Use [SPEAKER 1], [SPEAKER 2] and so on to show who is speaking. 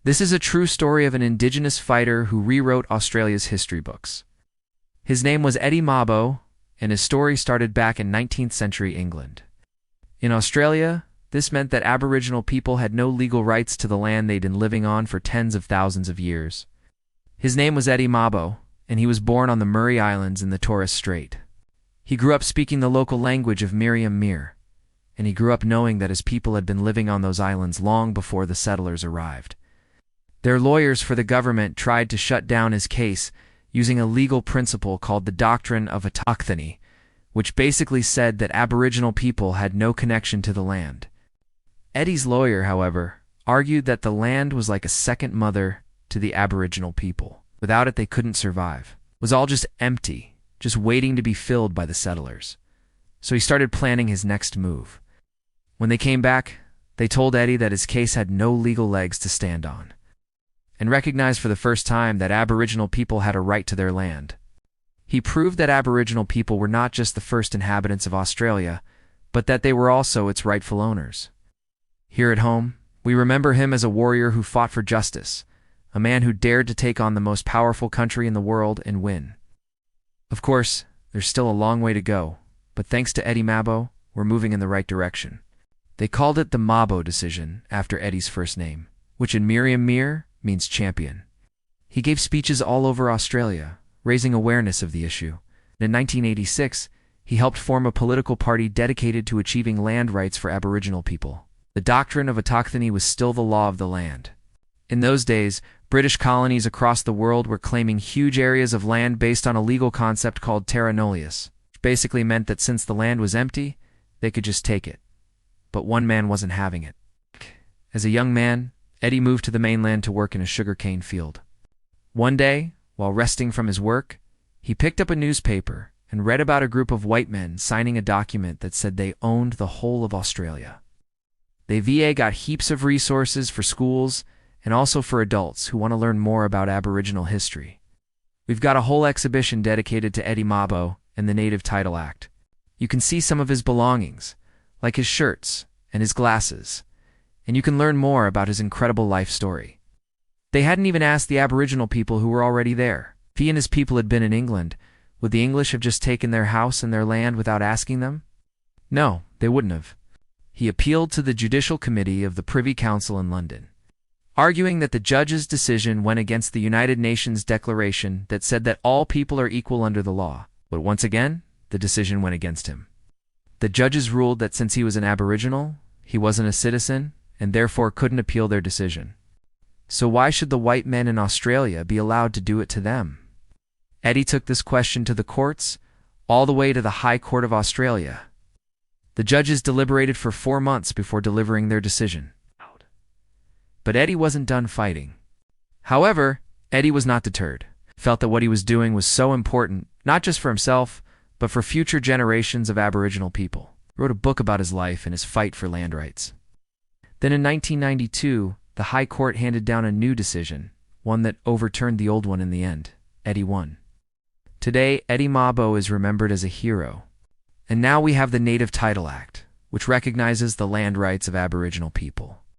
[SPEAKER 1] This is a true story of an Indigenous fighter who rewrote Australia's history books. His name was Eddie Mabo, and his story started back in 19th century England. In Australia, this meant that Aboriginal people had no legal rights to the land they'd been living on for tens of thousands of years. His name was Eddie Mabo, and he was born on the Murray Islands in the Torres Strait. He grew up speaking the local language of Miriam Mir, and he grew up knowing that his people had been living on those islands long before the settlers arrived. Their lawyers for the government tried to shut down his case using a legal principle called the doctrine of autochthony, which basically said that Aboriginal people had no connection to the land. Eddie's lawyer, however, argued that the land was like a second mother to the Aboriginal people. Without it, they couldn't survive. It was all just empty, just waiting to be filled by the settlers. So he started planning his next move. When they came back, they told Eddie that his case had no legal legs to stand on, and recognized for the first time that Aboriginal people had a right to their land. He proved that Aboriginal people were not just the first inhabitants of Australia, but that they were also its rightful owners. Here at home, we remember him as a warrior who fought for justice, a man who dared to take on the most powerful country in the world and win. Of course, there's still a long way to go, but thanks to Eddie Mabo, we're moving in the right direction. They called it the Mabo decision after Eddie's first name, which in Miriam Mir means champion. He gave speeches all over Australia, raising awareness of the issue. In 1986, he helped form a political party dedicated to achieving land rights for Aboriginal people. The doctrine of autochthony was still the law of the land. In those days, British colonies across the world were claiming huge areas of land based on a legal concept called terra nullius, which basically meant that since the land was empty, they could just take it. But one man wasn't having it. As a young man, Eddie moved to the mainland to work in a sugarcane field. One day, while resting from his work, he picked up a newspaper and read about a group of white men signing a document that said they owned the whole of Australia. The VA got heaps of resources for schools and also for adults who want to learn more about Aboriginal history. We've got a whole exhibition dedicated to Eddie Mabo and the Native Title Act. You can see some of his belongings, like his shirts and his glasses, and you can learn more about his incredible life story. They hadn't even asked the Aboriginal people who were already there. If he and his people had been in England, would the English have just taken their house and their land without asking them? No, they wouldn't have. He appealed to the Judicial Committee of the Privy Council in London, arguing that the judge's decision went against the United Nations Declaration that said that all people are equal under the law. But once again, the decision went against him. The judges ruled that since he was an Aboriginal, he wasn't a citizen, and therefore couldn't appeal their decision. So why should the white men in Australia be allowed to do it to them? Eddie took this question to the courts, all the way to the High Court of Australia. The judges deliberated for 4 months before delivering their decision. But Eddie wasn't done fighting. However, Eddie was not deterred. He felt that what he was doing was so important, not just for himself, but for future generations of Aboriginal people. He wrote a book about his life and his fight for land rights. Then in 1992, the High Court handed down a new decision, one that overturned the old one in the end. Eddie won. Today, Eddie Mabo is remembered as a hero. And now we have the Native Title Act, which recognizes the land rights of Aboriginal people.